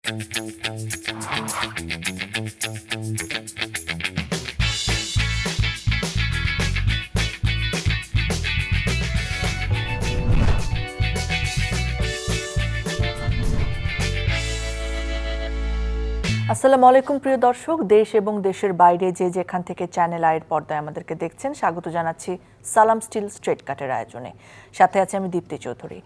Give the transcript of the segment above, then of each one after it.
আসসালামু আলাইকুম প্রিয় দর্শক, দেশ এবং দেশের বাইরে যে যেখান থেকে চ্যানেল আইয়ের পর্দায় আমাদেরকে দেখছেন, স্বাগত জানাচ্ছি সালাম স্টিল স্ট্রেট কাটের আয়োজনে। সাথে আছে আমি দীপ্তি চৌধুরী।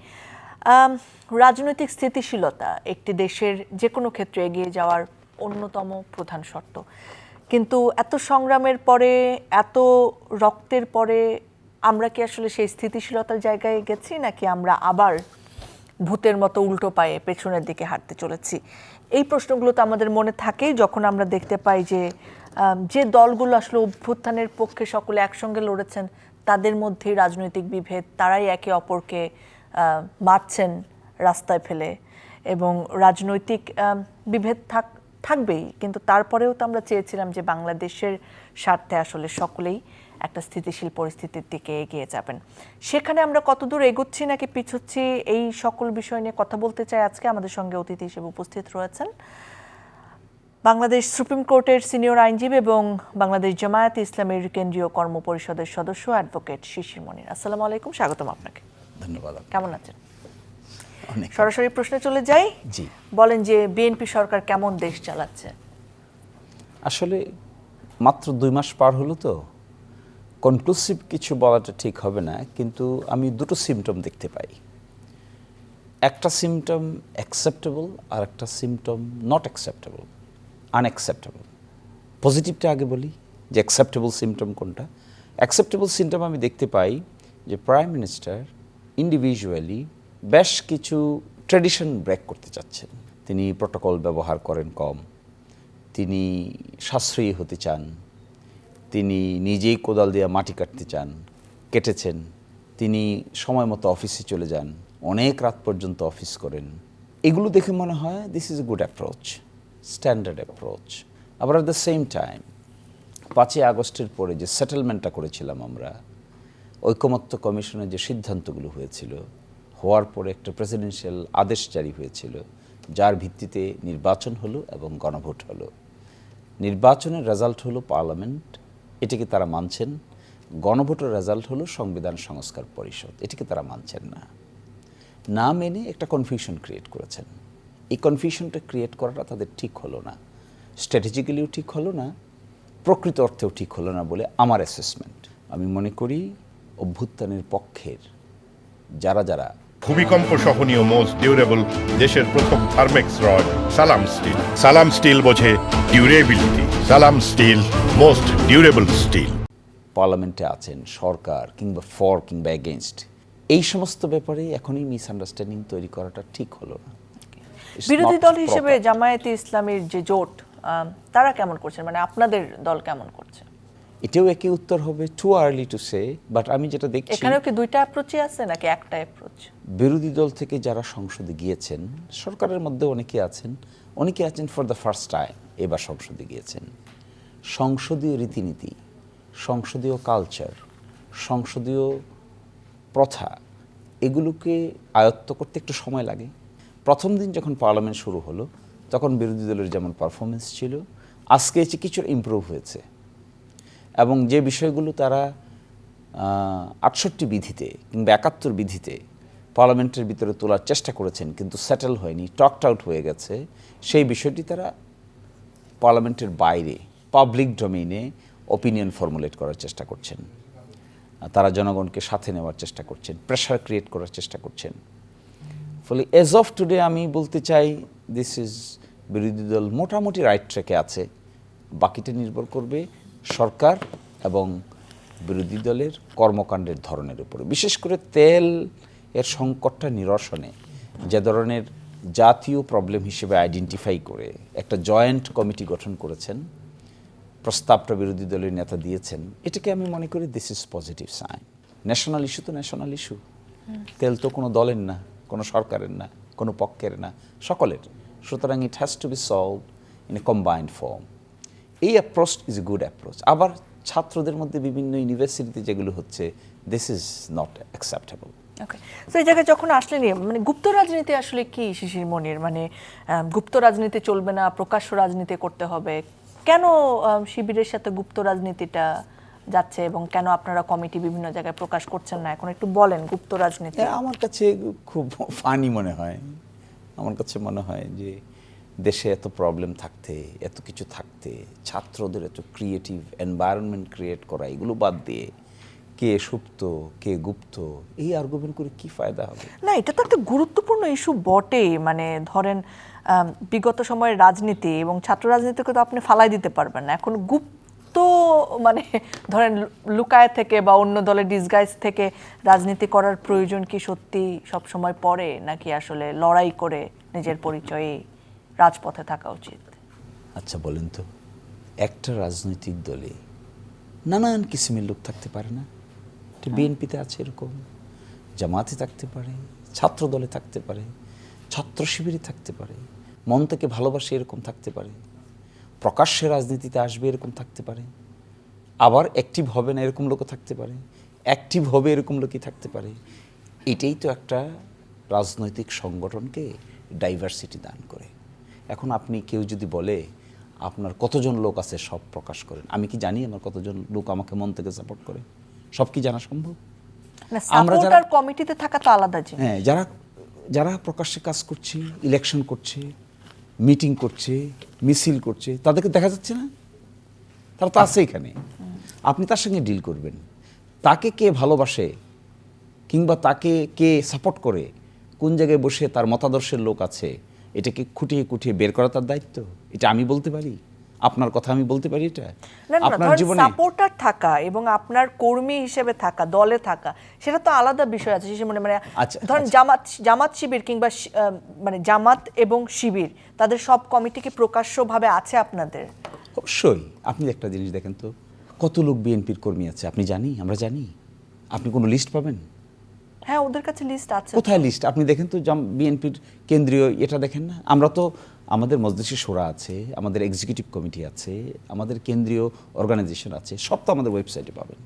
রাজনৈতিক স্থিতিশীলতা একটি দেশের যে কোনো ক্ষেত্রে এগিয়ে যাওয়ার অন্যতম প্রধান শর্ত, কিন্তু এত সংগ্রামের পরে, এত রক্তের পরে আমরা কি আসলে সেই স্থিতিশীলতার জায়গায় গেছি, নাকি আমরা আবার ভূতের মতো উল্টো পায়ে পেছনের দিকে হাঁটতে চলেছি? এই প্রশ্নগুলো তো আমাদের মনে থাকেই যখন আমরা দেখতে পাই যে যে দলগুলো আসলে অভ্যুত্থানের পক্ষে সকলে একসঙ্গে লড়েছেন, তাদের মধ্যেই রাজনৈতিক বিভেদ, তারাই একে অপরকে মারছেন রাস্তায় ফেলে, এবং রাজনৈতিক বিভেদ থাকবেই, কিন্তু তারপরেও তো আমরা চেয়েছিলাম যে বাংলাদেশের স্বার্থে আসলে সকলেই একটা স্থিতিশীল পরিস্থিতির দিকে এগিয়ে যাবেন। সেখানে আমরা কতদূর এগোচ্ছি নাকি পিছুচ্ছি, এই সকল বিষয় নিয়ে কথা বলতে চাই আজকে। আমাদের সঙ্গে অতিথি হিসেবে উপস্থিত রয়েছেন বাংলাদেশ সুপ্রিম কোর্টের সিনিয়র আইনজীবী এবং বাংলাদেশ জামায়াতে ইসলামের কেন্দ্রীয় কর্ম পরিষদের সদস্য অ্যাডভোকেট শিশির মনির। আসসালামু আলাইকুম, স্বাগতম আপনাকে। ধন্যবাদ। কেমন আছেন? সরাসরি প্রশ্নে চলে যাই। জি, বলেন যে বিএনপি সরকার কেমন দেশ চালাচ্ছে? আসলে মাত্র 2 মাস পার হলো, তো কনক্লুসিভ কিছু বলাটা ঠিক হবে না, কিন্তু আমি দুটো সিমটম দেখতে পাই। একটা সিমটম অ্যাকসেপ্টেবল আর একটা সিমটম নট অ্যাকসেপ্টেবল, আনঅ্যাকসেপ্টেবল। পজিটিভটা আগে বলি যে অ্যাকসেপ্টেবল সিমটম কোনটা। অ্যাকসেপ্টেবল সিমটম আমি দেখতে পাই যে প্রাইম মিনিস্টার ইন্ডিভিজুয়ালি বেশ কিছু ট্র্যাডিশন ব্রেক করতে চাচ্ছেন। তিনি প্রোটোকল ব্যবহার করেন কম, তিনি সাশ্রয়ী হতে চান, তিনি নিজেই কোদাল দিয়ে মাটি কাটতে চান, কেটেছেন। তিনি সময় মতো অফিসে চলে যান, অনেক রাত পর্যন্ত অফিস করেন। এগুলো দেখে মনে হয় this is a good approach, standard approach. আবার অ্যাট দ্য সেম টাইম 5ই আগস্টের পরে যে সেটেলমেন্টটা করেছিলাম আমরা, ঐকমত্য কমিশনের যে সিদ্ধান্তগুলো হয়েছিল, হওয়ার পরে একটা প্রেসিডেন্সিয়াল আদেশ জারি হয়েছিল, যার ভিত্তিতে নির্বাচন হলো এবং গণভোট হলো। নির্বাচনের রেজাল্ট হলো পার্লামেন্ট, এটিকে তারা মানছেন। গণভোটের রেজাল্ট হলো সংবিধান সংস্কার পরিষদ, এটিকে তারা মানছেন না। না মেনে একটা কনফিউশন ক্রিয়েট করেছেন। এই কনফিউশনটা ক্রিয়েট করাটা তাদের ঠিক হলো না, স্ট্র্যাটেজিক্যালিও ঠিক হলো না, প্রকৃত অর্থেও ঠিক হলো না বলে আমার অ্যাসেসমেন্ট। আমি মনে করি অভ্যুত্থানের পক্ষের যারা ভূমিকম্প সহনীয় মোস্ট ডিউরেবল দেশের প্রথম থার্মেক্স রড সালাম স্টিল। সালাম স্টিল বোঝে ডিউরেবিলিটি। সালাম স্টিল মোস্ট ডিউরেবল স্টিল। পার্লামেন্টে আছেন, সরকার কিংবা ফর কিংবা এগেনস্ট, এই সমস্ত ব্যাপারে এখনই মিসআন্ডারস্ট্যান্ডিং তৈরি করাটা ঠিক হলো না। বিরোধী দল হিসেবে জামায়াতে ইসলামের যে জোট, তারা কেমন করছেন, মানে আপনাদের দল কেমন করছে? এটাও একই উত্তর হবে, too early to say. But আমি যেটা দেখছি, এখানেও কি দুইটা অ্যাপ্রোচই আছে নাকি একটা অ্যাপ্রোচ? বিরোধী দল থেকে যারা সংসদে গিয়েছেন, সরকারের মধ্যে অনেকে আছেন ফর দ্য ফার্স্ট টাইম এবার সংসদে গিয়েছেন। সংসদীয় রীতিনীতি, সংসদীয় কালচার, সংসদীয় প্রথা, এগুলোকে আয়ত্ত করতে একটু সময় লাগে। প্রথম দিন যখন পার্লামেন্ট শুরু হলো, তখন বিরোধী দলের যেমন পারফরমেন্স ছিল, আজকে এসে কিছু ইমপ্রুভ হয়েছে। এবং যে বিষয়গুলো তারা 68 বিধিতে কিংবা 71 বিধিতে পার্লামেন্টের ভিতরে তোলার চেষ্টা করেছেন কিন্তু সেটেল হয়নি, টকড আউট হয়ে গেছে, সেই বিষয়টি তারা পার্লামেন্টের বাইরে পাবলিক ডোমেইনে অপিনিয়ন ফর্মুলেট করার চেষ্টা করছেন। তারা জনগণকে সাথে নেওয়ার চেষ্টা করছেন, প্রেশার ক্রিয়েট করার চেষ্টা করছেন। ফলে এজ অফ টুডে আমি বলতে চাই দিস ইজ, বিরোধী দল মোটামুটি রাইট ট্র্যাকে আছে। বাকিটা নির্ভর করবে সরকার এবং বিরোধী দলের কর্মকাণ্ডের ধরনের উপরে। বিশেষ করে তেল এর সংকটটা নিরসনে যে ধরনের জাতীয় প্রবলেম হিসেবে আইডেন্টিফাই করে একটা জয়েন্ট কমিটি গঠন করেছেন, প্রস্তাবটা বিরোধী দলের নেতা দিয়েছেন, এটাকে আমি মনে করি this is positive sign. National issue তো ন্যাশনাল ইস্যু, তেল তো কোনো দলের না, কোনো সরকারের না, কোনো পক্ষের না, সকলের। সুতরাং it has to be solve in a combined form. এই approach is a good approach. আবার ছাত্রদের মধ্যে বিভিন্ন ইউনিভার্সিটিতে যেগুলো হচ্ছে, this is not acceptable. Okay, তো এই জায়গায় যখন আসলেন, মানে গুপ্ত রাজনীতি আসলে কি শিশির মনির? মানে গুপ্ত রাজনীতি চলবে না, প্রকাশ্য রাজনীতি করতে হবে, কেন শিবিরের সাথে গুপ্ত রাজনীতিটা যাচ্ছে এবং কেন আপনারা কমিটি বিভিন্ন জায়গায় প্রকাশ করছেন না? এখন একটু বলেন গুপ্ত রাজনীতি। আমার কাছে খুব ফানি মনে হয়। আমার কাছে মনে হয় যে দেশে এত প্রবলেম থাকতে, এত কিছু থাকতে, ছাত্রদের এত ক্রিয়েটিভ এনভায়রনমেন্ট ক্রিয়েট করা, এগুলো বাদ দিয়ে কে সুপ্ত কে গুপ্ত এই আর্গুমেন্ট করে কি ফায়দা হবে? না, এটা তো একটা গুরুত্বপূর্ণ ইস্যু বটে। মানে ধরেন বিগত সময়ের রাজনীতি এবং ছাত্র রাজনীতিকে তো আপনি ফালাই দিতে পারবেন না। এখন গুপ্ত মানে ধরেন লুকায় থেকে বা অন্য দলের ডিসগাইজ থেকে রাজনীতি করার প্রয়োজন কি সত্যি সব সময় পড়ে, নাকি আসলে লড়াই করে নিজের পরিচয়ে রাজপথে থাকা উচিত? আচ্ছা বলেন তো, একটা রাজনৈতিক দলে নানান কিসিমের লোক থাকতে পারে না? বিএনপিতে আছে এরকম, জামাতে থাকতে পারে, ছাত্র দলে থাকতে পারে, ছাত্র শিবিরে থাকতে পারে, মন থেকে ভালোবাসে এরকম থাকতে পারে, প্রকাশ্যে রাজনীতিতে আসবে এরকম থাকতে পারে, আবার অ্যাক্টিভ হবে না এরকম লোকও থাকতে পারে, অ্যাক্টিভ হবে এরকম লোকই থাকতে পারে। এটাই তো একটা রাজনৈতিক সংগঠনকে ডাইভার্সিটি দান করে। এখন আপনি কেউ যদি বলে আপনার কতজন লোক আছে সব প্রকাশ করেন, আমি কি জানি আমার কতজন লোক আমাকে মন থেকে সাপোর্ট করে? সব কি জানা সম্ভব? না, আমরা সাপোর্ট যারা আর কমিটিতে থাকা তো আলাদা জিনিস। হ্যাঁ, যারা প্রকাশ্যে কাজ করছে, ইলেকশন করছে, মিটিং করছে, মিছিল করছে, তাদেরকে দেখা যাচ্ছে না? তারা তো আছে এখানে। আপনি তার সঙ্গে ডিল করবেন, তাকে কে ভালোবাসে কিংবা তাকে কে সাপোর্ট করে, কোন জায়গায় বসে তার মতাদর্শের লোক আছে, এটাকে খুঁটিয়ে খুঁটিয়ে বের করা তার দায়িত্ব। এটা আমি বলতে পারি? আপনার কথা আমি বলতে পারি? এটা না, আপনার জীবনে সাপোর্টার থাকা এবং আপনার কর্মী হিসেবে থাকা, দলে থাকা, সেটা তো আলাদা বিষয় আছে। মানে মানে আচ্ছা, ধরেন জামাত শিবির কিংবা মানে জামাত এবং শিবির, তাদের সব কমিটি কি প্রকাশ্যভাবে আছে আপনাদের? অবশ্যই। আপনি একটা জিনিস দেখেন তো, কত লোক বিএনপির কর্মী আছে আপনি জানি, আমরা জানি। আপনি কোনো লিস্ট পাবেন? হ্যাঁ, ওদের কাছে লিস্ট আছে। কোথায় লিস্ট? আপনি দেখেন তো, বিএনপির কেন্দ্রীয় এটা দেখেন না? আমরা তো, আমাদের মজলিসে শোরা আছে, আমাদের এক্সিকিউটিভ কমিটি আছে, আমাদের কেন্দ্রীয় অর্গানাইজেশন আছে, সব তো আমাদের ওয়েবসাইটে পাবেন।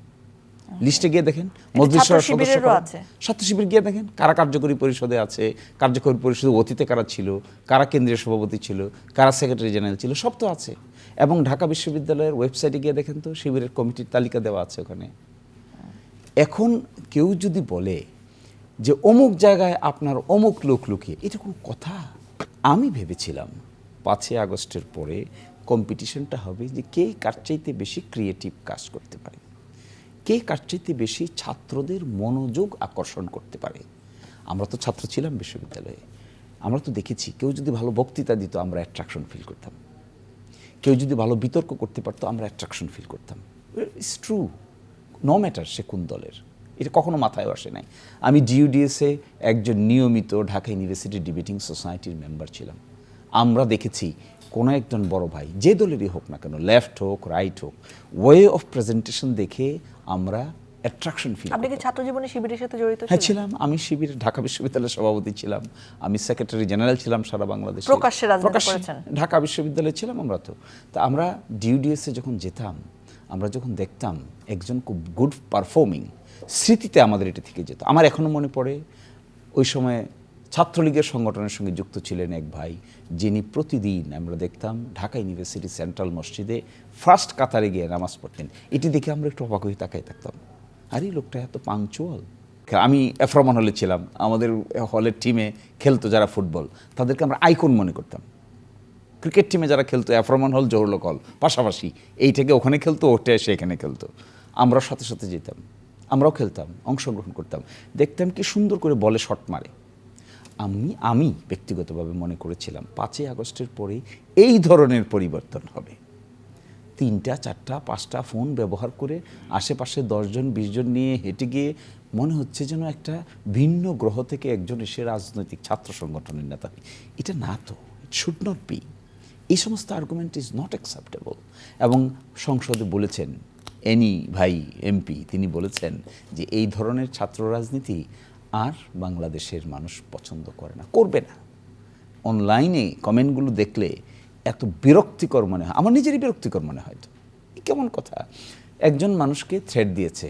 লিস্টে গিয়ে দেখেন, মজলিস শোরার সদস্য আছে, ছাত্র শিবির গিয়ে দেখেন কারা কার্যকরী পরিষদে আছে, কার্যকরী পরিষদে অতীতে কারা ছিল, কারা কেন্দ্রীয় সভাপতি ছিল, কারা সেক্রেটারি জেনারেল ছিল, সব তো আছে। এবং ঢাকা বিশ্ববিদ্যালয়ের ওয়েবসাইটে গিয়ে দেখেন তো, শিবিরের কমিটির তালিকা দেওয়া আছে ওখানে। এখন কেউ যদি বলে যে অমুক জায়গায় আপনার অমুক লোক লুকিয়ে, এটা কোনো কথা? আমি ভেবেছিলাম 5ই আগস্টের পরে কম্পিটিশনটা হবে যে কে কার চাইতে বেশি ক্রিয়েটিভ কাজ করতে পারে, কে কার চাইতে বেশি ছাত্রদের মনোযোগ আকর্ষণ করতে পারে। আমরা তো ছাত্র ছিলাম বিশ্ববিদ্যালয়ে, আমরা তো দেখেছি কেউ যদি ভালো বক্তৃতা দিত আমরা অ্যাট্রাকশন ফিল করতাম, কেউ যদি ভালো বিতর্ক করতে পারতো আমরা অ্যাট্রাকশন ফিল করতাম। ইটস ট্রু, নো ম্যাটার সে কোন দলের, এটা কখনো মাথায় আসে নাই। আমি ডিইউডিএসে একজন নিয়মিত ঢাকা ইউনিভার্সিটি ডিবেটিং সোসাইটির মেম্বার ছিলাম। আমরা দেখেছি কোনো একজন বড় ভাই যে দলেরই হোক না কেন, লেফট হোক রাইট হোক, ওয়ে অফ প্রেজেন্টেশন দেখে আমরা অ্যাট্রাকশন ফিল। আপনি কি ছাত্র জীবনে শিবিরের সাথে জড়িত? হ্যাঁ ছিলাম, আমি শিবির ঢাকা বিশ্ববিদ্যালয়ের সভাপতি ছিলাম, আমি সেক্রেটারি জেনারেল ছিলাম সারা বাংলাদেশে। প্রকাশ্যে রাজনীতি করেছেন? ঢাকা বিশ্ববিদ্যালয়ে ছিলাম আমরা তো। তা আমরা ডিইউডিএসে যখন যেতাম, আমরা যখন দেখতাম একজন খুব গুড পারফর্মিং, স্মৃতিতে আমাদের এটা থেকে যেত। আমার এখনও মনে পড়ে ওই সময় ছাত্রলীগের সংগঠনের সঙ্গে যুক্ত ছিলেন এক ভাই, যিনি প্রতিদিন আমরা দেখতাম ঢাকা ইউনিভার্সিটি সেন্ট্রাল মসজিদে ফার্স্ট কাতারে গিয়ে নামাজ পড়তেন। এটি দেখে আমরা একটু অবাক হয়ে তাকাই থাকতাম, আরে লোকটা এত পাংচুয়াল। আমি এফরমান হলে ছিলাম, আমাদের হলের টিমে খেলতো যারা ফুটবল, তাদেরকে আমরা আইকন মনে করতাম। ক্রিকেট টিমে যারা খেলতো, এফরমান হল জহুরুল হল পাশাপাশি, এই থেকে ওখানে খেলতো, ওটা এসে এখানে খেলতো, আমরা সাথে সাথে যেতাম, আমরাও খেলতাম, অংশগ্রহণ করতাম, দেখতাম কি সুন্দর করে বলে শট মারে। আমি ব্যক্তিগতভাবে মনে করেছিলাম 5ই আগস্টের পরে এই ধরনের পরিবর্তন হবে। 3টা 4টা 5টা ফোন ব্যবহার করে আশেপাশে 10 জন 20 জন নিয়ে হেঁটে গিয়ে মনে হচ্ছে যেন একটা ভিন্ন গ্রহ থেকে একজন এসে রাজনৈতিক ছাত্র সংগঠনের নেতা। এটা না তো, ইট শুড নট বি। এই সমস্ত আর্গুমেন্ট ইজ নট অ্যাকসেপ্টেবল। এবং সংসদে বলেছেন এনি ভাই এমপি, তিনি বলেছেন যে এই ধরনের ছাত্র রাজনীতি আর বাংলাদেশের মানুষ পছন্দ করে না, করবে না। অনলাইনে কমেন্টগুলো দেখলে এত বিরক্তিকর মনে হয়, আমার নিজেরই বিরক্তিকর মনে হয়। তো কেমন কথা, একজন মানুষকে থ্রেট দিয়েছে,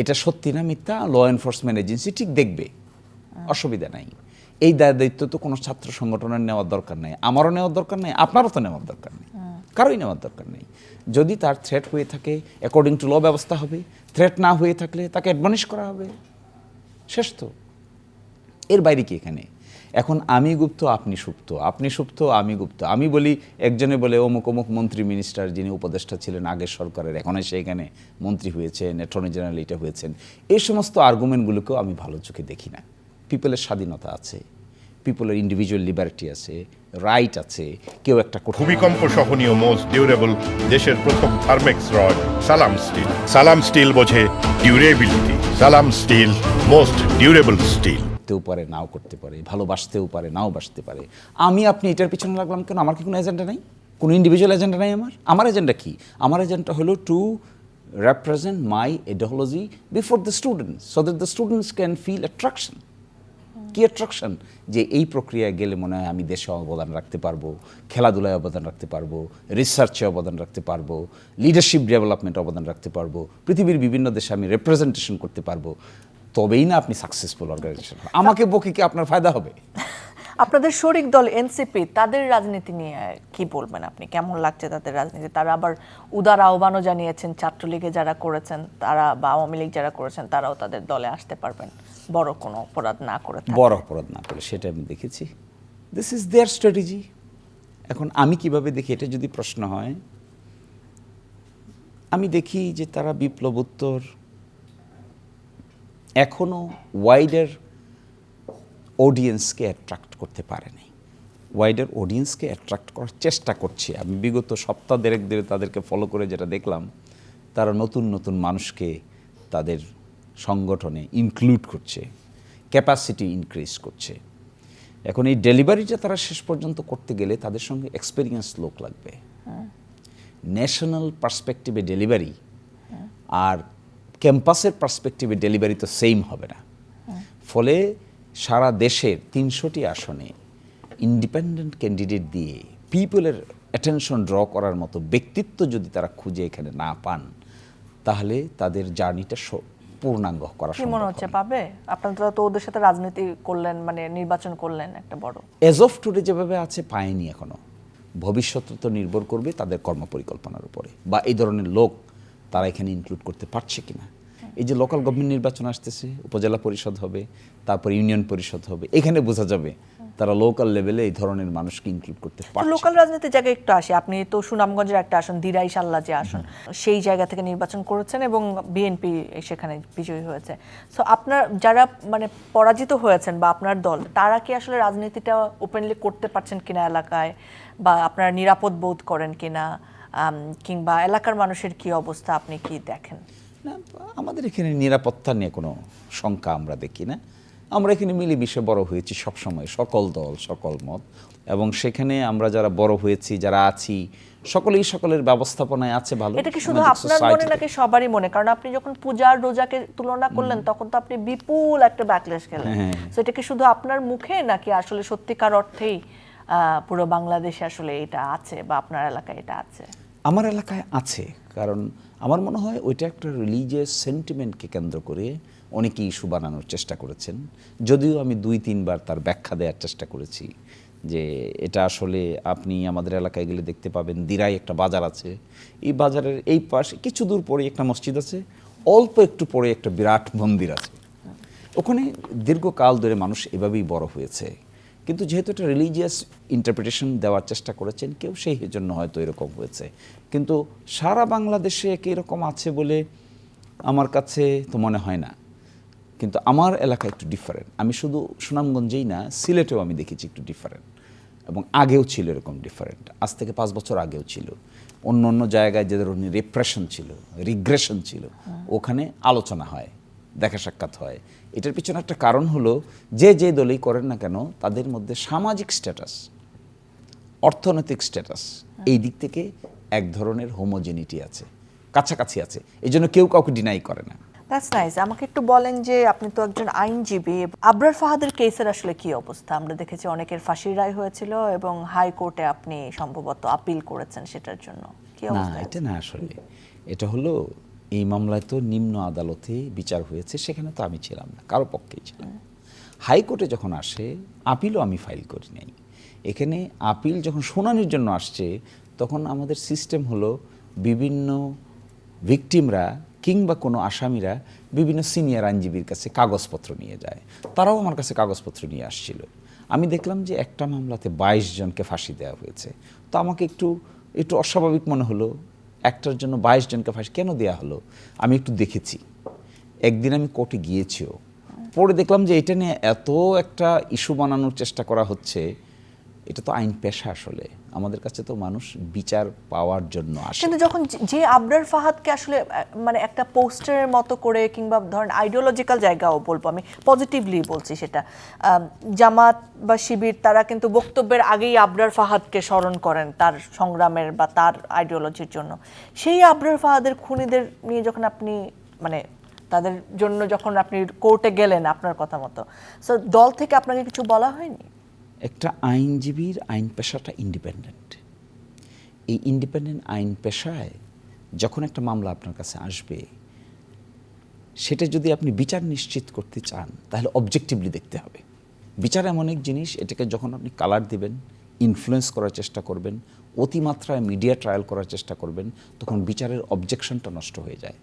এটা সত্যি না মিথ্যা ল এনফোর্সমেন্ট এজেন্সি ঠিক দেখবে, অসুবিধা নাই। এই দায়িত্ব তো কোনো ছাত্র সংগঠনের নেওয়ার দরকার নেই, আমারও নেওয়ার দরকার নেই, আপনারও তো নেওয়ার দরকার নেই, কারোই নেওয়ার দরকার নেই। যদি তার থ্রেট হয়ে থাকে অ্যাকর্ডিং টু ল ব্যবস্থা হবে, থ্রেট না হয়ে থাকলে তাকে অ্যাডমনিশ করা হবে, শেষ তো। এর বাইরে কি এখানে? এখন আমি গুপ্ত আপনি সুপ্ত, আপনি সুপ্ত আমি গুপ্ত, আমি বলি একজনে বলে অমুক অমুক মন্ত্রী মিনিস্টার যিনি উপদেষ্টা ছিলেন আগের সরকারের, এখন এসে এখানে মন্ত্রী হয়েছেন, অ্যাটর্নি জেনারেল এটা হয়েছেন। এই সমস্ত আর্গুমেন্টগুলোকেও আমি ভালো চোখে দেখি না। পিপলের স্বাধীনতা আছে, পিপলের ইন্ডিভিজুয়াল লিবার্টি আছে, রাইট আছে। কেউ একটা ভূমিকম্প সহনীয় মোস্ট ডিউরেবল দেশের প্রথম থার্মেক্স রড সালাম স্টিল। সালাম স্টিল বোঝে ডিউরেবিলিটি। সালাম স্টিল মোস্ট ডিউরেবল স্টিল। করতেও পারে, নাও করতে পারে, ভালোবাসতেও পারে, নাও বাসতে পারে। আমি আপনি এটার পিছনে লাগলাম কেন? আমার কি কোনো এজেন্ডা নাই? কোনো ইন্ডিভিজুয়াল এজেন্ডা নাই আমার এজেন্ডা কি? আমার এজেন্ডা হলো two represent my ideology before the students so that the students can feel attraction. কি অ্যাট্রাকশন? যে এই প্রক্রিয়ায় গেলে মনে হয় আমি দেশে অবদান রাখতে পারবো, খেলাধুলায় অবদান রাখতে পারবো, রিসার্চে অবদান রাখতে পারবো, লিডারশিপ ডেভেলপমেন্টে অবদান রাখতে পারবো, পৃথিবীর বিভিন্ন দেশে আমি রিপ্রেজেন্টেশন করতে পারবো। তবেই না আপনি সাকসেসফুল অর্গানাইজেশন। আমাকে বকে কি আপনার ফায়দা হবে? আপনাদের শরিক দল এনসিপি, তাদের রাজনীতি নিয়ে কি বলবেন আপনি? কেমন লাগছে তাদের রাজনীতি? তারা আবার উদার আহ্বানও জানিয়েছেন, ছাত্রলীগে যারা করেছেন তারা বা আওয়ামী লীগ যারা করেছেন তারাও তাদের দলে আসতে পারবেন বড় কোনো অপরাধ না করে থাকলে। বড় অপরাধ না করে, সেটা আমি দেখেছি। This is their strategy. এখন আমি কিভাবে দেখি এটা যদি প্রশ্ন হয়, আমি দেখি যে তারা বিপ্লবোত্তর এখনো ওয়াইডার অডিয়েন্সকে অ্যাট্রাক্ট করতে পারেনি। ওয়াইডার অডিয়েন্সকে অ্যাট্রাক্ট করার চেষ্টা করছে। আমি বিগত সপ্তাহ দেড়েক ধরে তাদেরকে ফলো করে যেটা দেখলাম, তারা নতুন নতুন মানুষকে তাদের সংগঠনে ইনক্লুড করছে, ক্যাপাসিটি ইনক্রিজ করছে। এখন এই ডেলিভারিটা তারা শেষ পর্যন্ত করতে গেলে তাদের সঙ্গে এক্সপেরিয়েন্স লোক লাগবে। ন্যাশনাল পার্সপেক্টিভে ডেলিভারি আর ক্যাম্পাসের পার্সপেক্টিভে ডেলিভারি তো সেম হবে না। ফলে সারা দেশের ৩০০টি আসনে ইন্ডিপেন্ডেন্ট ক্যান্ডিডেট দিয়ে পিপলের অ্যাটেনশন ড্র করার মতো ব্যক্তিত্ব যদি তারা খুঁজে এখানে না পান, তাহলে তাদের জার্নিটা পূর্ণাঙ্গ করা কি মনে হচ্ছে পাবে? আপনারা তো ওদের সাথে রাজনীতি করলেন, মানে নির্বাচন করলেন একটা বড়। এজ অফ টুডে যেভাবে আছে পায়নি এখনো। ভবিষ্যৎ তো নির্ভর করবে তাদের কর্মপরিকল্পনার উপরে, বা এই ধরনের লোক তারা এখানে ইনক্লুড করতে পারছে কিনা। এই যে লোকাল গভর্নমেন্ট নির্বাচন আসতেছে, উপজেলা পরিষদ হবে, তারপর ইউনিয়ন পরিষদ হবে, এখানে বোঝা যাবে তারা লোকাল লেভেলে এই ধরনের মানুষকে ইনক্লুড করতে পারছে। লোকাল রাজনীতির জায়গায় একটু আসে, আপনি তো সুনামগঞ্জের একটা আসন, দিরাই সাল্লা যে আসন, সেই জায়গা থেকে নির্বাচন করেছেন এবং বিএনপি সেখানে বিজয়ী হয়েছে। সো আপনার যারা মানে পরাজিত হয়েছেন বা আপনার দল, তারা কি আসলে রাজনীতিটা ওপেনলি করতে পারছেন কিনা এলাকায়, বা আপনারা নিরাপদ বোধ করেন কিনা, কিংবা এলাকার মানুষের কি অবস্থা আপনি কি দেখেন? না, আমাদের এখানে নিরাপত্তা নিয়ে কোনো শঙ্কা আমরা দেখি না। আমরা এখানে মিলেমিশে বড় হয়েছি সবসময়, সকল দল সকল মত, এবং সেখানে আমরা যারা বড় হয়েছি, যারা আছি, সকলেই সকলের ব্যবস্থাপনায় আছে ভালো। এটা কি শুধু আপনার মনে নাকি সবারই মনে? কারণ আপনি যখন পূজার রোজাকে তুলনা করলেন তখন তো আপনি বিপুল একটা ব্যাকল্যাশ খেলেন। সো এটা কি শুধু আপনার মুখে নাকি আসলে সত্যিকার অর্থেই পুরো বাংলাদেশে আসলে এটা আছে, বা আপনার এলাকায় এটা আছে? আমার এলাকায় আছে, কারণ আমার মনে হয় ওইটা একটা রিলিজিয়াস সেন্টিমেন্টকে কেন্দ্র করে অনেকেই ইস্যু বানানোর চেষ্টা করেছেন। যদিও আমি ২-৩ বার তার ব্যাখ্যা দেওয়ার চেষ্টা করেছি যে এটা আসলে আপনি আমাদের এলাকায় গেলে দেখতে পাবেন, দিরাই একটা বাজার আছে, এই বাজারের এই পাশে কিছু দূর পরে একটা মসজিদ আছে, অল্প একটু পরে একটা বিরাট মন্দির আছে। ওখানে দীর্ঘকাল ধরে মানুষ এভাবেই বড় হয়েছে। কিন্তু যেহেতু একটা রিলিজিয়াস ইন্টারপ্রিটেশন দেওয়ার চেষ্টা করেছেন কেউ, সেই জন্য হয়তো এরকম হয়েছে। কিন্তু সারা বাংলাদেশে একই রকম আছে বলে আমার কাছে তো মনে হয় না। কিন্তু আমার এলাকা একটু ডিফারেন্ট। আমি শুধু সুনামগঞ্জেই না, সিলেটেও আমি দেখেছি একটু ডিফারেন্ট, এবং আগেও ছিল এরকম ডিফারেন্ট। আজ থেকে ৫ বছর আগেও ছিল। অন্য অন্য জায়গায় যে ধরনের রিপ্রেশন ছিল, রিগ্রেশন ছিল, ওখানে আলোচনা হয়, দেখা সাক্ষাৎ হয়। এটার পিছনে একটা কারণ হলো যে দলই করেন না কেন তাদের মধ্যে সামাজিক স্ট্যাটাস, অর্থনৈতিক স্ট্যাটাস, এই দিক থেকে এক ধরনের হোমোজেনিটি আছে, কাছাকাছি আছে। এই জন্য কেউ কাউকে ডিনাই করে না। That's nice. আমাকে একটু বলেন যে আপনি তো একজন আইনজীবী, আবরার ফাহাদের কেসের আসলে কি অবস্থা? আমরা দেখেছি অনেকের ফাঁসির রায় হয়েছিল এবং হাইকোর্টে আপনি সম্ভবত আপিল করেছেন সেটার জন্য, কি না, অবস্থা? এটা না, আসলে এটা হলো এই মামলায় তো নিম্ন আদালতে বিচার হয়েছে, সেখানে তো আমি ছিলাম না, কারো পক্ষেই ছিলাম না। হাইকোর্টে যখন আসে, আপিলও আমি ফাইল করি নাই। এখানে আপিল যখন শুনানির জন্য আসছে, তখন আমাদের সিস্টেম হলো বিভিন্ন ভিকটিমরা কিংবা কোনো আসামিরা বিভিন্ন সিনিয়র আইনজীবীর কাছে কাগজপত্র নিয়ে যায়। তারাও আমার কাছে কাগজপত্র নিয়ে আসছিল। আমি দেখলাম যে একটা মামলাতে 22 জনকে ফাঁসি দেওয়া হয়েছে। তো আমাকে একটু অস্বাভাবিক মনে হলো, একটার জন্য 22 জনকে ফাঁসি কেন দেওয়া হলো। আমি একটু দেখেছি, একদিন আমি কোর্টে গিয়েছিও, পরে দেখলাম যে এটা নিয়ে এত একটা ইস্যু বানানোর চেষ্টা করা হচ্ছে। এটা তো আইন পেশা, আসলে আমাদের কাছে তো মানুষ বিচার পাওয়ার জন্য আসে। কিন্তু যখন যে আবরার ফাহাদকে আসলে মানে একটা পোস্টারের মতো করে, কিংবা ধরেন আইডিওলজিক্যাল জায়গাও বলবো, আমি পজিটিভলি বলছি সেটা, জামাত বা শিবির তারা কিন্তু বক্তব্যের আগেই আবরার ফাহাদকে স্মরণ করেন তার সংগ্রামের বা তার আইডিওলজির জন্য। সেই আবরার ফাহাদের খুনিদের নিয়ে যখন আপনি মানে তাদের জন্য যখন আপনি কোর্টে গেলেন আপনার কথা মতো, সো দল থেকে আপনাকে কিছু বলা হয়নি? একটা আইনজীবীর আইন পেশাটা ইন্ডিপেন্ডেন্ট। এই ইন্ডিপেন্ডেন্ট আইন পেশায় যখন একটা মামলা আপনার কাছে আসবে, সেটা যদি আপনি বিচার নিশ্চিত করতে চান, তাহলে অবজেক্টিভলি দেখতে হবে। বিচার এমন এক জিনিস, এটাকে যখন আপনি কালার দিবেন, ইনফ্লুয়েন্স করার চেষ্টা করবেন, অতিমাত্রায় মিডিয়া ট্রায়াল করার চেষ্টা করবেন, তখন বিচারের অবজেকশনটা নষ্ট হয়ে যায়,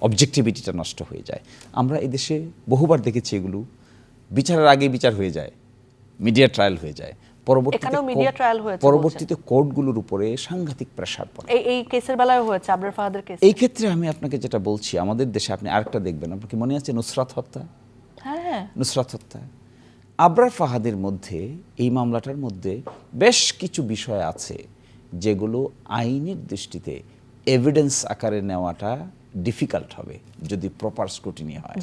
অবজেক্টিভিটিটা নষ্ট হয়ে যায়। আমরা এদেশে বহুবার দেখেছি এগুলো, বিচারের আগে বিচার হয়ে যায়, মিডিয়া ট্রায়াল হয়ে যায়, এখানেও মিডিয়া ট্রায়াল হয়েছে, পরবর্তীতে কোর্টগুলোর উপরে সাংঘাতিক প্রেসার পড়ে। এই কেসের বেলায় হয়েছে, আবরার ফাহাদের কেস। এই ক্ষেত্রে আমি আপনাকে যেটা বলছি, আমাদের দেশে আপনি আরেকটা দেখবেন, আপনার কি মনে আছে নুসরাত হত্যা? হ্যাঁ, নুসরাত হত্যা, আবরার ফাহাদের মধ্যে, এই মামলাটার মধ্যে বেশ কিছু বিষয় আছে যেগুলো আইনের দৃষ্টিতে এভিডেন্স আকারে নেওয়াটা ডিফিকাল্ট হবে যদি প্রপার স্ক্রুটিনি হয়।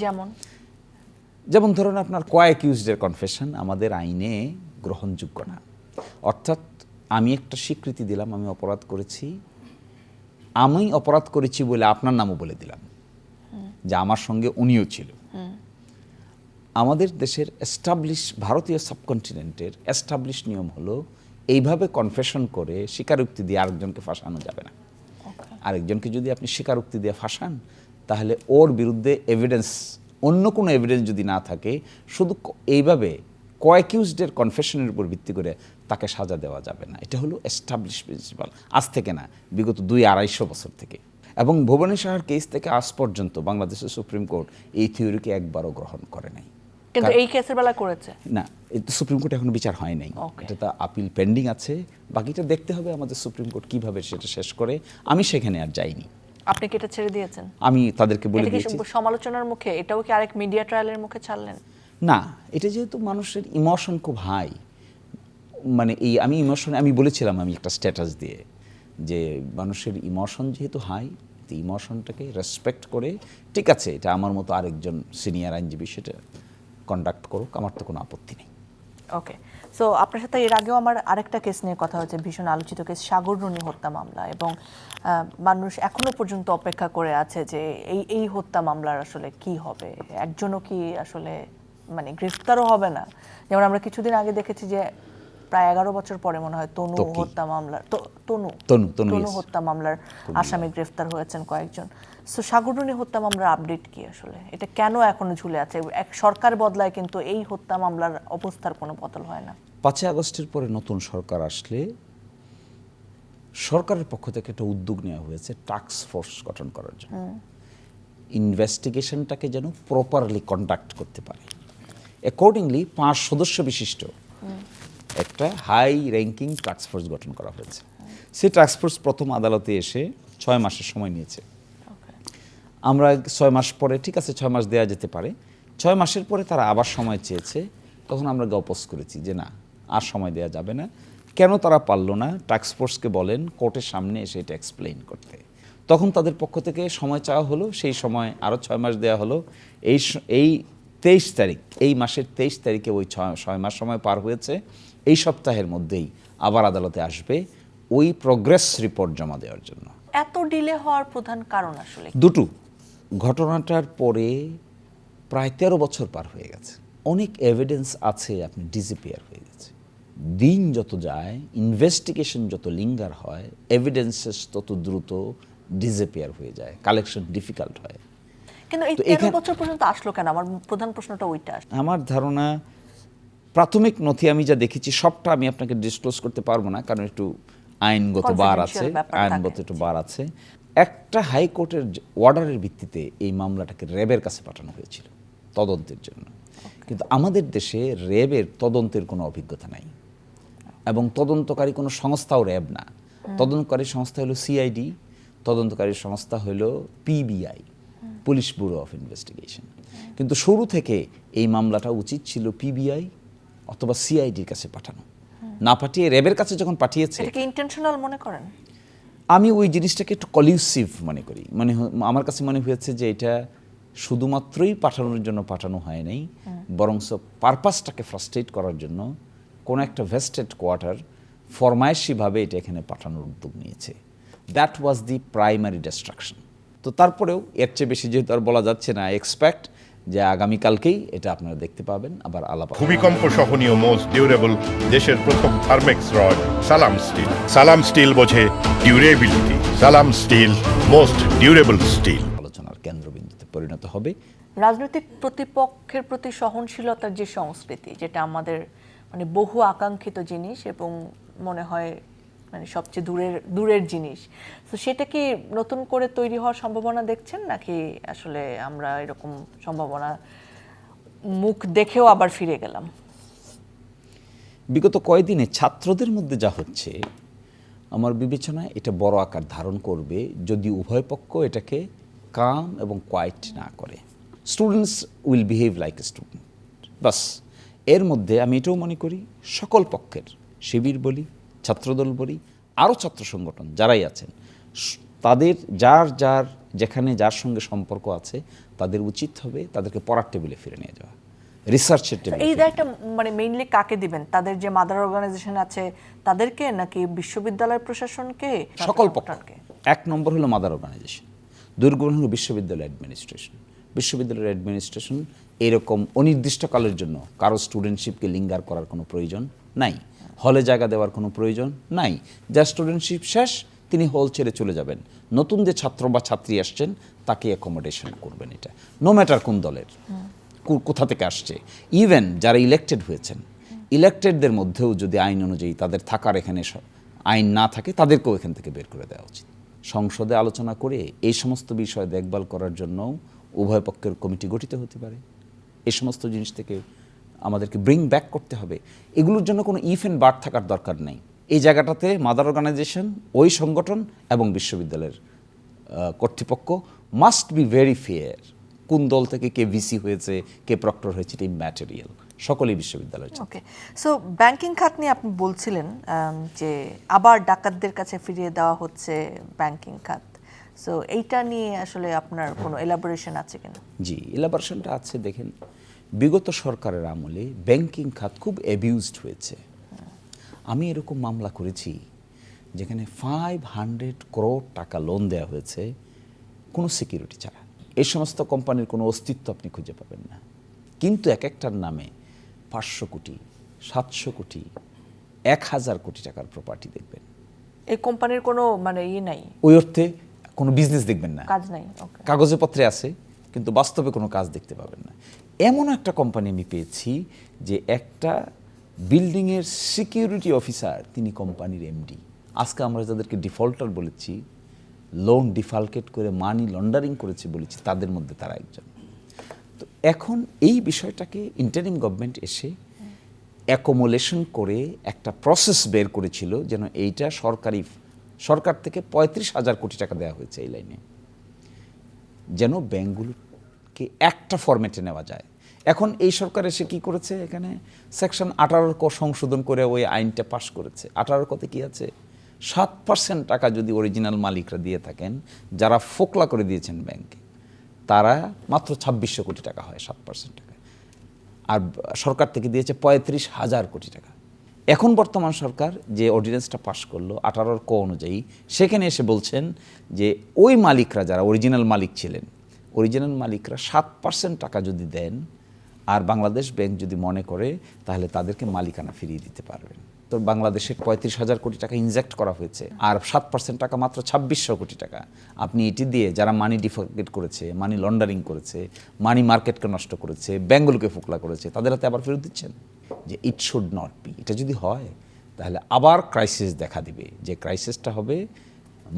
যেমন ধরুন আপনার কো-অ্যাকিউজডের কনফেশন আমাদের আইনে গ্রহণযোগ্য না। অর্থাৎ আমি একটা স্বীকৃতি দিলাম আমি অপরাধ করেছি, আমি অপরাধ করেছি বলে আপনার নামও বলে দিলাম যে আমার সঙ্গে উনিও ছিল। আমাদের দেশের এস্টাবলিশ, ভারতীয় সাবকন্টিনেন্টের এস্টাবলিশ নিয়ম হলো এইভাবে কনফেশন করে স্বীকারোক্তি দিয়ে আরেকজনকে ফাঁসানো যাবে না। আরেকজনকে যদি আপনি স্বীকারোক্তি দিয়ে ফাঁসান, তাহলে ওর বিরুদ্ধে এভিডেন্স, অন্য কোনো এভিডেন্স যদি না থাকে, শুধু এইভাবে কো-অ্যাকিউজডের কনফেশনের উপর ভিত্তি করে তাকে সাজা দেওয়া যাবে না। এটা হলো এস্টাবলিশ প্রিন্সিপাল, আজ থেকে না, বিগত 200-250 বছর থেকে। এবং ভুবনেশ্বর শাহর কেস থেকে আজ পর্যন্ত বাংলাদেশের সুপ্রিম কোর্ট এই থিওরিকে একবারও গ্রহণ করে নাই। কিন্তু এই কেসের বেলা করেছে না, সুপ্রিম কোর্টে এখনো বিচার হয় নাই, এটা তো আপিল পেন্ডিং আছে। বাকিটা দেখতে হবে আমাদের সুপ্রিম কোর্ট কিভাবে সেটা শেষ করে। আমি সেখানে আর যাইনি। আপনি কি এটা ছেড়ে দিয়েছেন? আমি তাদেরকে বলে দিয়েছি। সমালোচনার মুখে এটাও কি আরেক মিডিয়া ট্রায়ালের মুখে ছাড়লেন? না, এটা যেহেতু মানুষের ইমোশন খুব হাই, মানে এই আমি বলেছিলাম, আমি একটা স্ট্যাটাস দিয়ে, যে মানুষের ইমোশন যেহেতু হাই, ইমোশনটাকে রেসপেক্ট করে, ঠিক আছে এটা আমার মতো আরেকজন সিনিয়র আইনজীবী সেটা কন্ডাক্ট করুক, আমার তো কোনো আপত্তি নেই। ওকে, সো আপনার সাথে এর আগেও আমার আরেকটা কেস নিয়ে কথা হয়েছে, ভীষণ আলোচিত কেস, সাগর রুনি হত্যা মামলা, এবং মানুষ এখনো পর্যন্ত অপেক্ষা করে আছে যে এই হত্যা মামলার আসলে কি হবে। একজনও কি আসলে মানে গ্রেফতারও হবে না? যেমন আমরা কিছুদিন আগে দেখেছি যে প্রায় 11 বছর পরে মনে হয় তনু হত্যা মামলার তনু হত্যা মামলার আসামি গ্রেফতার হয়েছেন কয়েকজন। সো সাগর রুনি হত্যা মামলার আপডেট কি আসলে? এটা কেন এখনো ঝুলে আছে? এক সরকার বদলায় কিন্তু এই হত্যা মামলার অবস্থার কোনো বদল হয় না। 5 আগস্টের পরে নতুন সরকার আসলে সরকারের পক্ষ থেকে একটা উদ্যোগ নেওয়া হয়েছে টাস্ক ফোর্স গঠন করার জন্য, ইনভেস্টিগেশনটাকে যেন প্রপারলি কন্ডাক্ট করতে পারে। অ্যাকর্ডিংলি 5 সদস্য বিশিষ্ট একটা হাই র্যাঙ্কিং টাস্ক ফোর্স গঠন করা হয়েছে। সেই টাস্ক ফোর্স প্রথম আদালতে এসে 6 মাসের সময় নিয়েছে। আমরা 6 মাস পরে, ঠিক আছে 6 মাস দেওয়া যেতে পারে, 6 মাসের পরে তারা আবার সময় চেয়েছে। তখন আমরা অপোজ করেছি যে না, আর সময় দেওয়া যাবে না। কেন তারা পারলো না? টাস্ক ফোর্সকে বলেন কোর্টের সামনে এসে এটা এক্সপ্লেইন করতে। তখন তাদের পক্ষ থেকে সময় চাওয়া হলো, সেই সময় আরও 6 মাস দেওয়া হলো। এই 23 তারিখ, এই মাসের 23 তারিখে ওই 6 মাস সময় পার হয়েছে। এই সপ্তাহের মধ্যেই আবার আদালতে আসবে ওই প্রোগ্রেস রিপোর্ট জমা দেওয়ার জন্য। এত ডিলে হওয়ার প্রধান কারণ আসলে দুটো। ঘটনাটার পরে প্রায় 13 বছর পার হয়ে গেছে, অনেক এভিডেন্স আছে আপনি ডিসঅ্যাপিয়ার হয়ে গেছে। দিন যত যায়, ইনভেস্টিগেশন যত লিঙ্গার হয়, এভিডেন্সেস তত দ্রুত ডিসঅ্যাপিয়ার হয়ে যায়, কালেকশন ডিফিকাল্ট হয়। কিন্তু এই তো 13 বছর পর্যন্ত আসলো কেন? আমার প্রধান প্রশ্নটা ওইটা। আমার ধারণা প্রাথমিক নথি আমি যা দেখেছি সবটা আমি আপনাকে ডিসক্লোজ করতে পারবো না, কারণ একটু আইনগত বার আছে, Confidential ব্যাপার আইনগত থাকে। একটু বার আছে। একটা হাইকোর্টের অর্ডারের ভিত্তিতে এই মামলাটাকে র্যাবের কাছে পাঠানো হয়েছিল তদন্তের জন্য। কিন্তু আমাদের দেশে র্যাবের তদন্তের কোনো অভিজ্ঞতা নাই, এবং তদন্তকারী কোনো সংস্থাও র্যাব না। তদন্তকারী সংস্থা হলো সিআইডি, তদন্তকারী সংস্থা হলো PBI, police bureau of investigation. কিন্তু শুরু থেকে এই মামলাটা উচিত ছিল পিবিআই অথবা সিআইডির কাছে পাঠানো, না পাঠিয়ে র্যাবের কাছে যখন পাঠিয়েছে, এটা কি ইন্টেনশনাল মনে করেন? আমি ওই জিনিসটাকে একটু কলিউসিভ মনে করি। আমার কাছে মনে হয়েছে যে এটা শুধুমাত্রই পাঠানোর জন্য পাঠানো হয় নাই, বরং পারপাসটাকে ফ্রাস্ট্রেট করার জন্য কোনো একটা ভেস্টেড কোয়ার্টার ফরমায়েশিভাবে এটা এখানে পাঠানোর উদ্যোগ নিয়েছে। That was the primary distraction. তো তারপরেও এর চেয়ে বেশি যেহেতু আর বলা যাচ্ছে না, এক্সপেক্ট যে আগামীকালকেই এটা আপনারা দেখতে পাবেন আবার আলাপ। ভূমিকম্প সহনীয় মোস্ট ডিউরেবল দেশের প্রথম থার্মেক্স রড সালাম স্টিল। সালাম স্টিল বোঝে ডিউরেবিলিটি। সালাম স্টিল মোস্ট ডিউরেবল স্টিল। আলোচনার কেন্দ্রবিন্দুতে পরিণত হবে। রাজনৈতিক প্রতিপক্ষের প্রতি সহনশীলতার যে সংস্কৃতি, যেটা আমাদের মানে বহু আকাঙ্ক্ষিত জিনিস এবং মনে হয় মানে সবচেয়ে দূরের জিনিস, তো সেটা কি নতুন করে তৈরি হওয়ার সম্ভাবনা দেখছেন, নাকি আসলে আমরা এরকম সম্ভাবনা মুখ দেখেও আবার ফিরে গেলাম? বিগত কয়েকদিনে ছাত্রদের মধ্যে যা হচ্ছে, আমার বিবেচনায় এটা বড় আকার ধারণ করবে যদি উভয় পক্ষ এটাকে কাম এবং কোয়াইট না করে। Students will behave like a student, বাস। এর মধ্যে আমি এটাও মনে করি সকল পক্ষের, শিবির বলি, ছাত্রদল বলি, আরও ছাত্র সংগঠন যারাই আছেন, তাদের যার যেখানে যার সঙ্গে সম্পর্ক আছে তাদের উচিত হবে তাদেরকে পড়ার টেবিলে ফিরে নিয়ে যাওয়া, রিসার্চের টেবিলে। এই দায়টা মানে মেইনলি কাকে দিবেন? তাদের যে মাদার অর্গানাইজেশন আছে তাদেরকে, নাকি বিশ্ববিদ্যালয় প্রশাসনকে, সকল পক্ষকে? এক নম্বর হলো মাদার অর্গানাইজেশন, দুই নম্বর হলো বিশ্ববিদ্যালয় অ্যাডমিনিস্ট্রেশন। বিশ্ববিদ্যালয়ের অ্যাডমিনিস্ট্রেশন এরকম অনির্দিষ্টকালের জন্য কারো স্টুডেন্টশিপকে লিঙ্গার করার কোনো প্রয়োজন নাই, হলে জায়গা দেওয়ার কোনো প্রয়োজন নাই। যার স্টুডেন্টশিপ শেষ তিনি হল ছেড়ে চলে যাবেন, নতুন যে ছাত্র বা ছাত্রী আসছেন তাকে অ্যাকোমোডেশন করবেন। এটা নো ম্যাটার কোন দলের, কোথা থেকে আসছে। ইভেন যারা ইলেক্টেড হয়েছেন, ইলেক্টেডদের মধ্যেও যদি আইন অনুযায়ী তাদের থাকার এখানে আইন না থাকে, তাদেরকেও এখান থেকে বের করে দেওয়া উচিত। সংসদে আলোচনা করে এই সমস্ত বিষয় দেখভাল করার জন্য উভয় পক্ষের কমিটি গঠিত হতে পারে। এই সমস্ত জিনিস থেকে আমাদেরকে ব্রিং ব্যাক করতে হবে। এগুলোর জন্য কোনো ইফ অ্যান্ড বাট থাকার দরকার নেই। এই জায়গাটাতে মাদার অর্গানাইজেশন, ওই সংগঠন এবং বিশ্ববিদ্যালয়ের কর্তৃপক্ষ মাস্ট বি ভেরি ফেয়ার। কোন দল থেকে কে ভিসি হয়েছে, কে প্রক্টর হয়েছে, এটা ইম্যাটেরিয়াল, সকলেই বিশ্ববিদ্যালয়। ওকে, সো ব্যাংকিং খাত নিয়ে আপনি বলছিলেন যে আবার ডাকাতদের কাছে ফিরিয়ে দেওয়া হচ্ছে ব্যাংকিং খাত। সো এইটা নিয়ে আসলে আপনার কোনো এলাবোরেশন আছে কিনা? জি, এলাবোরেশনটা আছে। দেখেন, বিগত সরকারের আমলে ব্যাংকিং খাত খুব অ্যাবিউজড হয়েছে। আমি এরকম মামলা করেছি যেখানে 500 করোড় টাকা লোন দেওয়া হয়েছে কোনো সিকিউরিটি ছাড়া। এই সমস্ত কোম্পানির কোনো অস্তিত্ব আপনি খুঁজে পাবেন না, কিন্তু এক একটার নামে 500 কোটি, 700 কোটি, 1000 কোটি টাকার প্রপার্টি দেখবেন। এই কোম্পানির কোনো মানে নাই, ওই অর্থে কোনো বিজনেস দেখবেন না, কাজ নাই। ওকে, কাগজে পত্রে আছে কিন্তু বাস্তবে কোনো কাজ দেখতে পাবেন না। এমন একটা কোম্পানি আমি পেয়েছি যে একটা বিল্ডিংয়ের সিকিউরিটি অফিসার, তিনি কোম্পানির এমডি। আজকে আমরা যাদেরকে ডিফল্টার বলেছি, লোন ডিফালকেট করে মানি লন্ডারিং করেছে বলেছি, তাদের মধ্যে তারা একজন। তো এখন এই বিষয়টাকে ইন্টারিম গভর্নমেন্ট এসে অ্যাকোমোলেশন করে একটা প্রসেস বের করেছিল যেন এইটা সরকার থেকে 35,000 কোটি টাকা দেওয়া হয়েছে এই লাইনে, যেন ব্যাংকগুলোকে একটা ফরম্যাটে নেওয়া যায়। এখন এই সরকার এসে কি করেছে, এখানে সেকশন 18 ক সংশোধন করে ওই আইনটা পাশ করেছে। 18 কতে কি আছে, 7% টাকা যদি অরিজিনাল মালিকরা দিয়ে থাকেন, যারা ফোকলা করে দিয়েছেন ব্যাংকে, তারা মাত্র 2600 কোটি টাকা হয় 7% টাকা, আর সরকার থেকে দিয়েছে 35,000 কোটি টাকা। এখন বর্তমান সরকার যে অর্ডিন্যান্সটা পাশ করলো 18 ক অনুযায়ী, সেখানে এসে বলছেন যে ওই মালিকরা যারা অরিজিনাল মালিক ছিলেন, অরিজিনাল মালিকরা 7% টাকা যদি দেন আর বাংলাদেশ ব্যাংক যদি মনে করে, তাহলে তাদেরকে মালিকানা ফিরিয়ে দিতে পারবেন। তো বাংলাদেশে 35,000 কোটি টাকা ইনজেক্ট করা হয়েছে, আর 7% টাকা মাত্র 2600 কোটি টাকা। আপনি এটি দিয়ে যারা মানি ডিফাকেট করেছে, মানি লন্ডারিং করেছে, মানি মার্কেটকে নষ্ট করেছে, ব্যাঙ্কগুলোকে ফোকলা করেছে, তাদের হাতে আবার ফেরত দিচ্ছেন। যে ইট শুড নট বি। এটা যদি হয় তাহলে আবার ক্রাইসিস দেখা দিবে, যে ক্রাইসিসটা হবে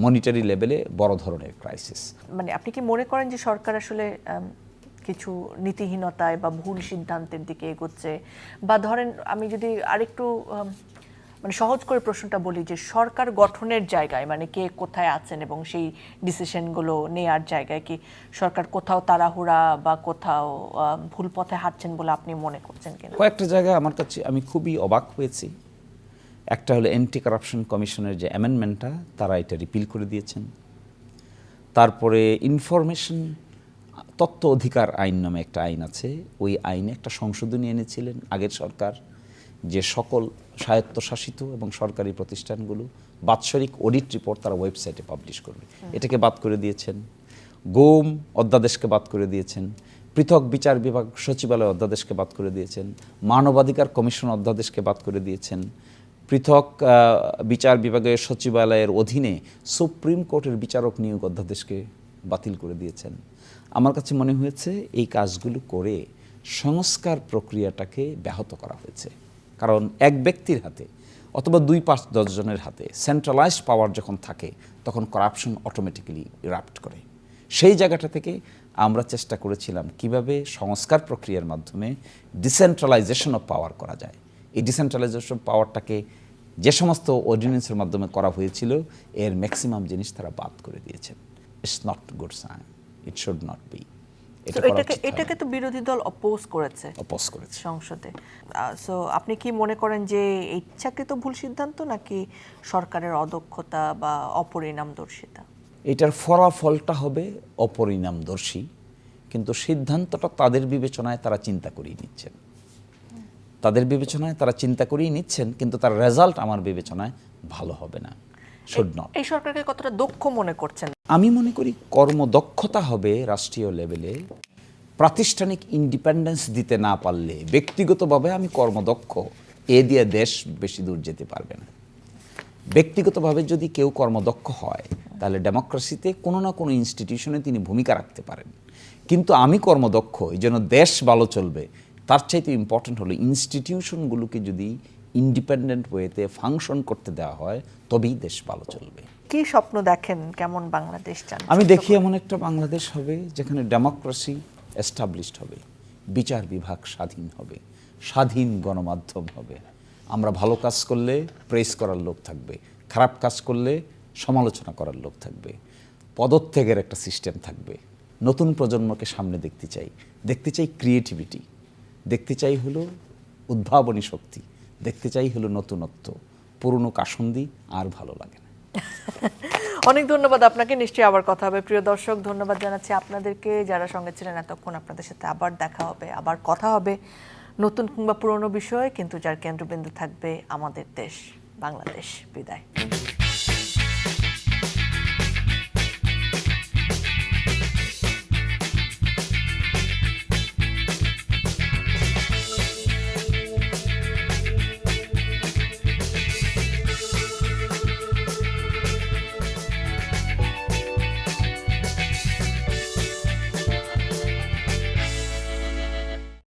মনিটারি লেভেলে বড় ধরনের ক্রাইসিস। মানে আপনি কি মনে করেন যে সরকার আসলে কিছু নীতিহীনতায় বা ভুল সিদ্ধান্তের দিকে এগোচ্ছে? বা ধরেন আমি যদি আরেকটু মানে সহজ করে প্রশ্নটা বলি, যে সরকার গঠনের জায়গায় মানে কে কোথায় আছেন এবং সেই ডিসিশনগুলো নেয়ার জায়গায় কি সরকার কোথাও তাড়াহুড়া বা কোথাও ভুল পথে হাঁটছেন বলে আপনি মনে করছেন কিনা? কয়েকটা জায়গায় আমার কাছে আমি খুবই অবাক হয়েছি। একটা হলো অ্যান্টি কারাপশন কমিশনের যে অ্যামেন্ডমেন্টটা, তারা এটা রিপিল করে দিয়েছেন। তারপরে ইনফরমেশন তথ্য অধিকার আইন নামে একটা আইন আছে, ওই আইনে একটা সংশোধনী এনেছিলেন আগের সরকার, যে সকল স্বায়ত্তশাসিত এবং সরকারি প্রতিষ্ঠানগুলো বাৎসরিক অডিট রিপোর্ট তারা ওয়েবসাইটে পাবলিশ করবে, এটাকে বাদ করে দিয়েছেন। গুম অধ্যাদেশকে বাদ করে দিয়েছেন। পৃথক বিচার বিভাগ সচিবালয় অধ্যাদেশকে বাদ করে দিয়েছেন। মানবাধিকার কমিশন অধ্যাদেশকে বাদ করে দিয়েছেন। পৃথক বিচার বিভাগের সচিবালয়ের অধীনে সুপ্রিম কোর্টের বিচারক নিয়োগ অধ্যাদেশকে বাতিল করে দিয়েছেন। আমার কাছে মনে হয়েছে এই কাজগুলো করে সংস্কার প্রক্রিয়াটাকে ব্যাহত করা হয়েছে। কারণ এক ব্যক্তির হাতে অথবা 2-5-10 জনের হাতে সেন্ট্রালাইজড পাওয়ার যখন থাকে, তখন করাপশন অটোমেটিক্যালি ইরাপ্ট করে। সেই জায়গাটা থেকে আমরা চেষ্টা করেছিলাম কিভাবে সংস্কার প্রক্রিয়ার মাধ্যমে ডিসেন্ট্রালাইজেশন অফ পাওয়ার করা যায়। এই ডিসেন্ট্রালাইজেশন পাওয়ারটাকে যে সমস্ত অর্ডিন্যান্সের মাধ্যমে করা হয়েছিল, এর ম্যাক্সিমাম জিনিস তারা বাদ করে দিয়েছেন। It's not good sign, it should not be. এটাকে তো বিরোধী দল অপোজ করেছে সংসদে। সো আপনি কি মনে করেন যে ইচ্ছাকৃত ভুল সিদ্ধান্ত নাকি সরকারের অদক্ষতা বা অপরিণামদর্শিতা? এটার ফলাফলটা হবে অপরিণামদর্শী, কিন্তু সিদ্ধান্তটা তাদের বিবেচনায় তারা চিন্তা করেই নিচ্ছেন। তাদের বিবেচনায় তারা চিন্তা করেই নিচ্ছেন, কিন্তু তার রেজাল্ট আমার বিবেচনায় ভালো হবে না, শুড নট। এই সরকারকে কতটা দক্ষ মনে করছেন? আমি মনে করি কর্মদক্ষতা হবে রাষ্ট্রীয় লেভেলে। প্রাতিষ্ঠানিক ইন্ডিপেন্ডেন্স দিতে না পারলে, ব্যক্তিগতভাবে আমি কর্মদক্ষ, এ দিয়ে দেশ বেশি দূর যেতে পারবে না। ব্যক্তিগতভাবে যদি কেউ কর্মদক্ষ হয়, তাহলে ডেমোক্রেসিতে কোনো না কোনো ইনস্টিটিউশনে তিনি ভূমিকা রাখতে পারেন। কিন্তু আমি কর্মদক্ষ, এই জন্য দেশ ভালো চলবে, তার চাইতে ইম্পর্টেন্ট হলো ইনস্টিটিউশনগুলোকে যদি ইন্ডিপেন্ডেন্ট ওয়েতে ফাংশন করতে দেওয়া হয়, তবেই দেশ ভালো চলবে। কি স্বপ্ন দেখেন, কেমন বাংলাদেশ চান? আমি দেখি এমন একটা বাংলাদেশ হবে যেখানে ডেমোক্রেসি এস্টাবলিশড হবে, বিচার বিভাগ স্বাধীন হবে, স্বাধীন গণমাধ্যম হবে। আমরা ভালো কাজ করলে প্রেস করার লোক থাকবে, খারাপ কাজ করলে সমালোচনা করার লোক থাকবে, পদত্যাগের একটা সিস্টেম থাকবে। নতুন প্রজন্মকে সামনে দেখতে চাই ক্রিয়েটিভিটি, দেখতে চাই হলো উদ্ভাবনী শক্তি, দেখতে চাই হলো নতুনত্ব। পুরনো কাসন্দি আর ভালো লাগে না। অনেক ধন্যবাদ আপনাকে। নিশ্চয়ই আবার কথা হবে। প্রিয় দর্শক, ধন্যবাদ জানাচ্ছি আপনাদেরকে যারা সঙ্গে ছিলেন এতক্ষণ। আপনাদের সাথে আবার দেখা হবে, আবার কথা হবে নতুন কিংবা পুরনো বিষয়ে, কিন্তু যার কেন্দ্রবিন্দু থাকবে আমাদের দেশ বাংলাদেশ। বিদায়।